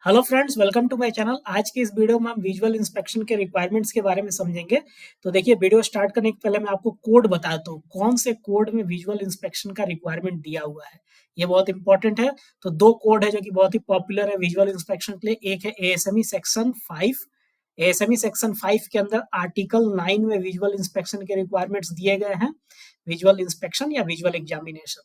Hello friends, welcome to my channel. आज की इस वीडियो में हम विजुअल इंस्पेक्शन के रिक्वायरमेंट्स के बारे में समझेंगे। तो देखिए, वीडियो स्टार्ट करने के पहले मैं आपको कोड बताता हूँ, कौन से कोड में विजुअल इंस्पेक्शन का रिक्वायरमेंट दिया हुआ है। ये बहुत इंपॉर्टेंट है। तो दो कोड है जो कि बहुत ही पॉपुलर है विजुअल इंस्पेक्शन के लिए। एक है एएसएमई सेक्शन 5। एएसएमई सेक्शन 5 के अंदर आर्टिकल 9 में विजुअल इंस्पेक्शन के रिक्वायरमेंट्स दिए गए हैं, विजुअल इंस्पेक्शन या विजुअल एग्जामिनेशन।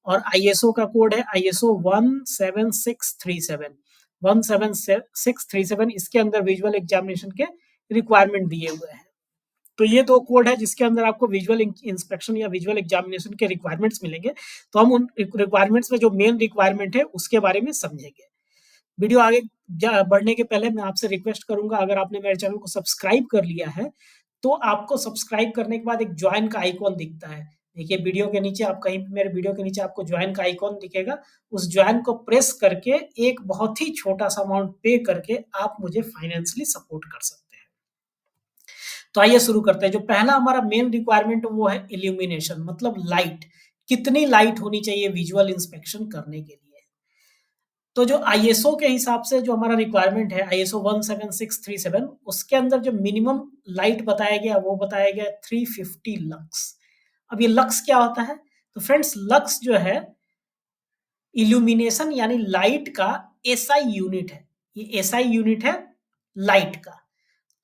और आईएसओ का कोड है आईएसओ 17637। 17637 इसके अंदर विजुअल एग्जामिनेशन के रिक्वायरमेंट दिए हुए हैं। तो ये दो कोड है जिसके अंदर आपको विजुअल इंस्पेक्शन या विजुअल एग्जामिनेशन के रिक्वायरमेंट्स मिलेंगे। तो हम उन रिक्वायरमेंट्स में जो मेन रिक्वायरमेंट है उसके बारे में समझेंगे। वीडियो आगे बढ़ने के पहले मैं आपसे रिक्वेस्ट करूंगा, अगर आपने मेरे चैनल को सब्सक्राइब कर लिया है तो आपको सब्सक्राइब करने के बाद एक ज्वाइन का आइकॉन दिखता है। देखिए, वीडियो के नीचे आप कहीं मेरे वीडियो के नीचे आपको ज्वाइन का आइकॉन दिखेगा। उस ज्वाइन को प्रेस करके एक बहुत ही छोटा सा अमाउंट पे करके आप मुझे फाइनेंशियली सपोर्ट कर सकते हैं। तो आइए शुरू करते हैं। जो पहला हमारा मेन रिक्वायरमेंट वो है इल्यूमिनेशन, मतलब लाइट। कितनी लाइट होनी चाहिए विजुअल इंस्पेक्शन करने के लिए। तो जो आईएसओ के हिसाब से जो हमारा रिक्वायरमेंट है आईएसओ 17637, उसके अंदर जो मिनिमम लाइट बताया गया वो बताया गया 350 लक्स। अब ये लक्स क्या होता है? तो फ्रेंड्स, लक्स जो है इल्यूमिनेशन यानी लाइट का एसआई यूनिट है। ये एसआई यूनिट है लाइट का।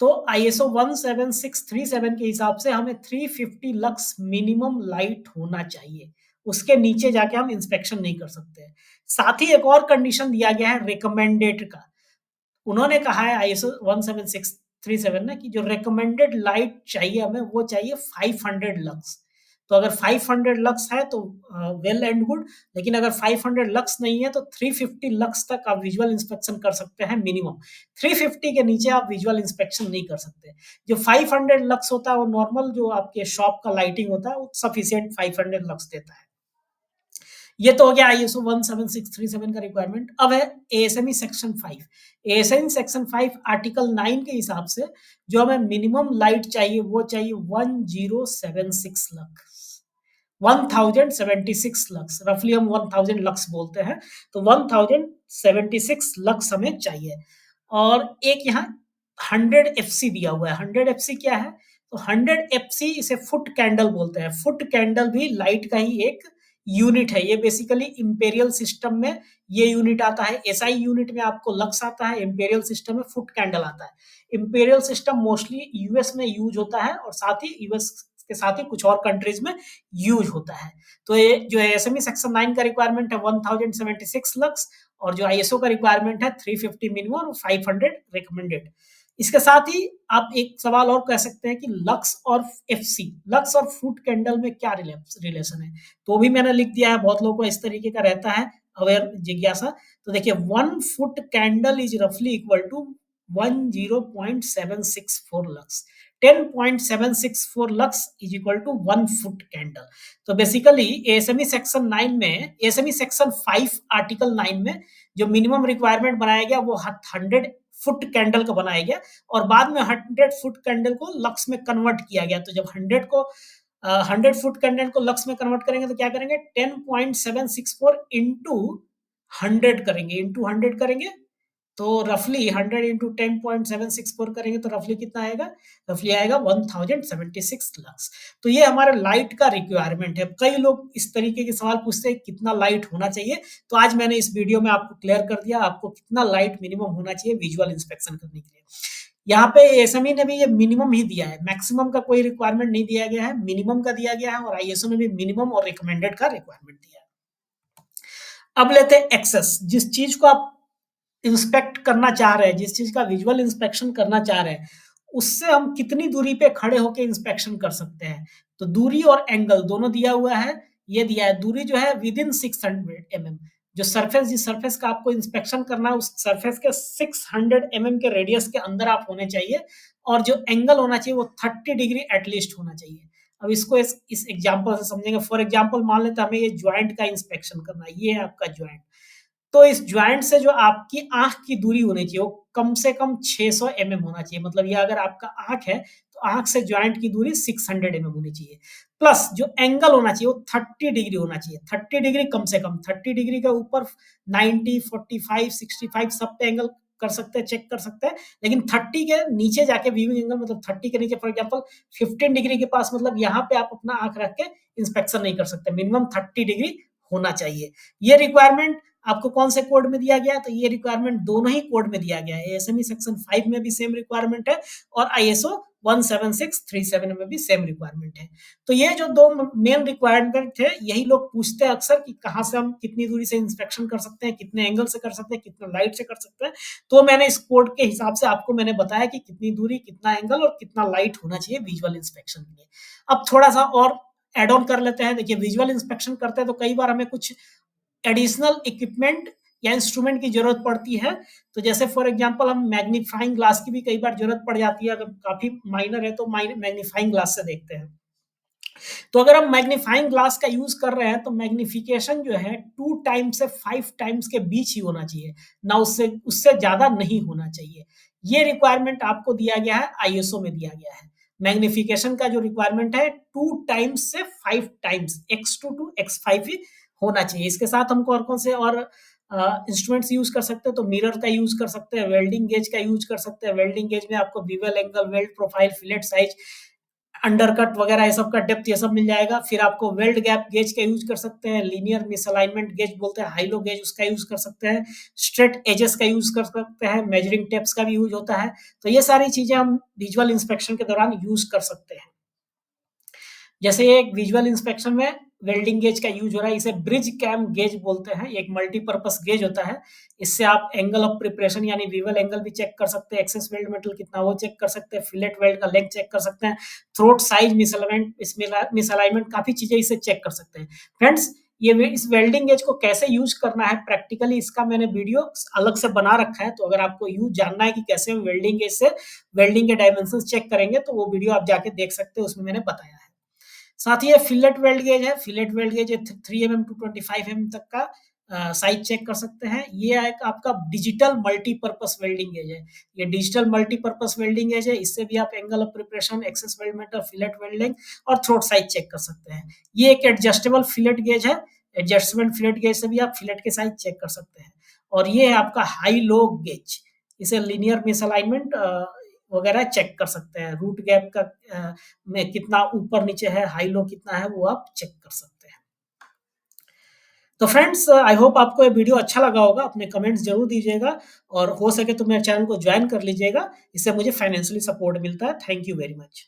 तो आईएसओ 17637 के हिसाब से हमें 350 लक्स मिनिमम लाइट होना चाहिए। उसके नीचे जाके हम इंस्पेक्शन नहीं कर सकते। साथ ही एक और कंडीशन दिया गया है रिकमेंडेड का। उन्होंने कहा है आईएसओ 17637 ने कि जो रिकमेंडेड लाइट चाहिए हमें वो चाहिए 500 लक्स। तो अगर 500 लक्स है तो वेल एंड गुड, लेकिन अगर 500 लक्स नहीं है तो 350 लक्स तक आप विजुअल इंस्पेक्शन कर सकते हैं मिनिमम। 350 के नीचे आप विजुअल इंस्पेक्शन नहीं कर सकते। जो 500 लक्स होता है वो नॉर्मल जो आपके शॉप का लाइटिंग होता है वो सफिशिएंट 500 लक्स देता है। ये तो हो गया आईएसओ 17637 का रिक्वायरमेंट। अब है ASME section 5। ASME section 5 article 9 के हिसाब से जो हमें मिनिमम लाइट चाहिए वो चाहिए 1076 लक्स। 1076 लक्स, रफली हम 1000 लक्स बोलते हैं। तो 1076 लक्स हमें चाहिए। और एक यहाँ 100 एफसी दिया हुआ है। 100 एफसी क्या है? तो 100 एफसी इसे फुट कैंडल बोलते हैं। फुट कैंडल भी लाइट का ही एक यूनिट है। ये बेसिकली इंपेरियल सिस्टम में ये यूनिट आता है। एसआई यूनिट में आपको लक्स आता है, इंपेरियल सिस्टम में फुट कैंडल आता है। इंपेरियल सिस्टम मोस्टली यूएस में यूज होता है और साथ ही यूएस के साथ ही कुछ और कंट्रीज में यूज होता है। तो ये जो एसएमई सेक्शन 9 का रिक्वायरमेंट है 1076 लक्स, और जो आईएसओ का रिक्वायरमेंट है 350 मिनिमम और 500 रिकमेंडेड। इसके साथ ही आप एक सवाल और कह सकते हैं कि लक्स और एफसी, लक्स और फुट कैंडल में क्या रिलेशन है? तो भी मैंने लिख दिया है। बहुत लोगों को इस तरीके का रहता है अवेयर जिज्ञासा। तो देखिए, 1 फुट कैंडल इज रफली equal to 10.764 lux. 10.764 lux is equal to 1 foot candle. तो बेसिकली एएसएमई सेक्शन 9 में, एएसएमई सेक्शन 5 आर्टिकल 9 में जो मिनिमम रिक्वायरमेंट बनाया गया वो 100 फुट कैंडल का बनाया गया, और बाद में 100 फुट कैंडल को लक्स में कन्वर्ट किया गया। तो जब 100 फुट कैंडल को लक्स में कन्वर्ट करेंगे तो क्या करेंगे? 10.764 इंटू 100 करेंगे, इंटू 100 करेंगे तो रफली 100 इंटू 10.764 करेंगे तो रफली कितना आएगा? रफली आएगा 1076 लक्स। तो ये हमारे लाइट का रिक्वायरमेंट है। कई लोग इस तरीके के सवाल पूछते हैं कितना लाइट होना चाहिए। तो आज मैंने इस वीडियो में आपको क्लियर कर दिया आपको कितना लाइट मिनिमम होना चाहिए विजुअल इंस्पेक्शन करने के लिए। यहाँ पे एएसएमई ने भी ये मिनिमम ही दिया है, मैक्सिमम का कोई रिक्वायरमेंट नहीं दिया गया है, मिनिमम का दिया गया है। और आईएसओ ने भी मिनिमम और रिकमेंडेड का रिक्वायरमेंट दिया है। अब लेते हैं एक्सेस। जिस चीज को आप इंस्पेक्ट करना चाह रहे हैं, जिस चीज का विजुअल इंस्पेक्शन करना चाह रहे हैं, उससे हम कितनी दूरी पे खड़े होकर इंस्पेक्शन कर सकते हैं। तो दूरी और एंगल दोनों दिया हुआ है। ये दिया है दूरी जो है विद इन 600 mm। जो सरफेस, जिस सरफेस का आपको इंस्पेक्शन करना है उस सरफेस के 600 mm के रेडियस के अंदर आप होने चाहिए। और जो एंगल होना चाहिए वो 30 डिग्री एटलीस्ट होना चाहिए। अब इसको इस एग्जाम्पल से समझेंगे। फॉर एग्जाम्पल मान लेते हैं हमें ये ज्वाइंट का इंस्पेक्शन करना है। ये है आपका ज्वाइंट। तो इस ज्वाइंट से जो आपकी आंख की दूरी होनी चाहिए वो कम से कम 600 mm होना चाहिए। मतलब ये अगर आपका आंख है तो आंख से जॉइंट की दूरी 600 mm होनी चाहिए, प्लस जो एंगल होना चाहिए वो 30 डिग्री होना चाहिए, 30 डिग्री कम से कम, 30 डिग्री के ऊपर 90, 45, 65 सब पे एंगल कर सकते हैं, चेक कर सकते हैं, लेकिन 30 के नीचे जाके व्यूइंग एंगल मतलब 30 के नीचे फॉर एग्जांपल 15 डिग्री के पास मतलब यहाँ पे आप अपना आंख रख के इंस्पेक्शन नहीं कर सकते, मिनिमम 30 डिग्री होना चाहिए। ये रिक्वायरमेंट आपको कौन से कोड में दिया गया है? तो ये रिक्वायरमेंट दोनों ही कोड में दिया गया है, एएसएमई सेक्शन 5 में भी सेम रिक्वायरमेंट है और आईएसओ 17637 में भी सेम रिक्वायरमेंट है। तो ये जो दो मेन रिक्वायरमेंट है, यही लोग पूछते हैं अक्सर कि कहाँ से हम कितनी दूरी से इंस्पेक्शन कर सकते हैं, कितने एंगल से कर सकते हैं, कितना लाइट से कर सकते हैं। तो मैंने इस कोड के हिसाब से आपको मैंने बताया कि कितनी दूरी, कितना एंगल और कितना लाइट होना चाहिए विजुअल इंस्पेक्शन के लिए। अब थोड़ा सा और एड ऑन कर लेते हैं। देखिए विजुअल इंस्पेक्शन करते हैं तो कई बार हमें कुछ एडिशनल इक्विपमेंट या इंस्ट्रूमेंट की जरूरत पड़ती है। तो जैसे फॉर एग्जांपल हम मैग्नीफाइंग ग्लास की भी कई बार जरूरत पड़ जाती है, अगर काफी माइनर है तो मैग्नीफाइंग ग्लास से देखते हैं। तो अगर हम मैग्नीफाइंग ग्लास का यूज कर रहे हैं तो मैग्निफिकेशन जो है 2 टाइम्स से 5 टाइम्स के बीच ही होना चाहिए, ना उससे उससे ज्यादा नहीं होना चाहिए। ये रिक्वायरमेंट आपको दिया गया है, आईएसओ में दिया गया है। मैग्निफिकेशन का जो रिक्वायरमेंट है 2 टाइम्स से 5 टाइम्स, x2 टू x5 ही होना चाहिए। इसके साथ हम कौन कौन से और इंस्ट्रूमेंट्स यूज कर सकते हैं, तो मिरर का यूज कर सकते हैं, वेल्डिंग गेज का यूज कर सकते हैं। वेल्डिंग गेज में आपको bevel angle, weld profile, fillet size, undercut वगैरह ये सब का डेप्थ ये सब मिल जाएगा। फिर आपको वेल्ड गैप गेज का यूज कर सकते हैं, लीनियर मिसअलाइनमेंट गेज बोलते हैं, हाइलो गेज उसका यूज कर सकते हैं, स्ट्रेट एजेस का यूज कर सकते हैं, मेजरिंग टेप्स का भी यूज होता है। तो ये सारी चीजें हम विजुअल इंस्पेक्शन के दौरान यूज कर सकते हैं। जैसे एक विजुअल इंस्पेक्शन में वेल्डिंग गेज का यूज हो रहा है, इसे ब्रिज कैम गेज बोलते हैं, एक मल्टीपर्पस गेज होता है। इससे आप एंगल ऑफ प्रिपरेशन यानी वीवल एंगल भी चेक कर सकते हैं, एक्सेस वेल्ड मेटल कितना वो चेक कर सकते हैं, फिलेट वेल्ड का लेंथ चेक कर सकते हैं, थ्रोट साइज मिसअलाइनमेंट काफी चीजें इसे चेक कर सकते हैं। फ्रेंड्स ये इस वेल्डिंग गेज को कैसे यूज करना है प्रैक्टिकली, इसका मैंने वीडियो अलग से बना रखा है। तो अगर आपको यूज जानना है कि कैसे हम वेल्डिंग गेज से वेल्डिंग के डायमेंशन चेक करेंगे तो वो वीडियो आप जाके देख सकते हैं, उसमें मैंने बताया है। साथ ही ये फिलेट वेल्ड गेज है, fillet weld gauge 3 mm to 25 mm तक का साइज चेक कर सकते हैं। ये एक आपका डिजिटल मल्टीपर्पस वेल्डिंग गेज है, ये डिजिटल मल्टीपर्पस वेल्डिंग गेज है। इससे भी आप angle of preparation, excess weld metal, fillet welding और थ्रोट साइज चेक कर सकते हैं। ये एक एडजस्टेबल फिलेट गेज है, एडजस्टमेंट फिलेट गेज से भी आप फिलेट के साइज चेक कर सकते हैं। और ये है आपका हाई लो गेज, इसे लीनियर मिसअलाइनमेंट वगैरह चेक कर सकते हैं, रूट गैप का में कितना ऊपर नीचे है, हाई लो कितना है, वो आप चेक कर सकते हैं। तो फ्रेंड्स आई होप आपको ये वीडियो अच्छा लगा होगा, अपने कमेंट्स जरूर दीजिएगा और हो सके तो मेरे चैनल को ज्वाइन कर लीजिएगा, इससे मुझे फाइनेंशियली सपोर्ट मिलता है। Thank you very much.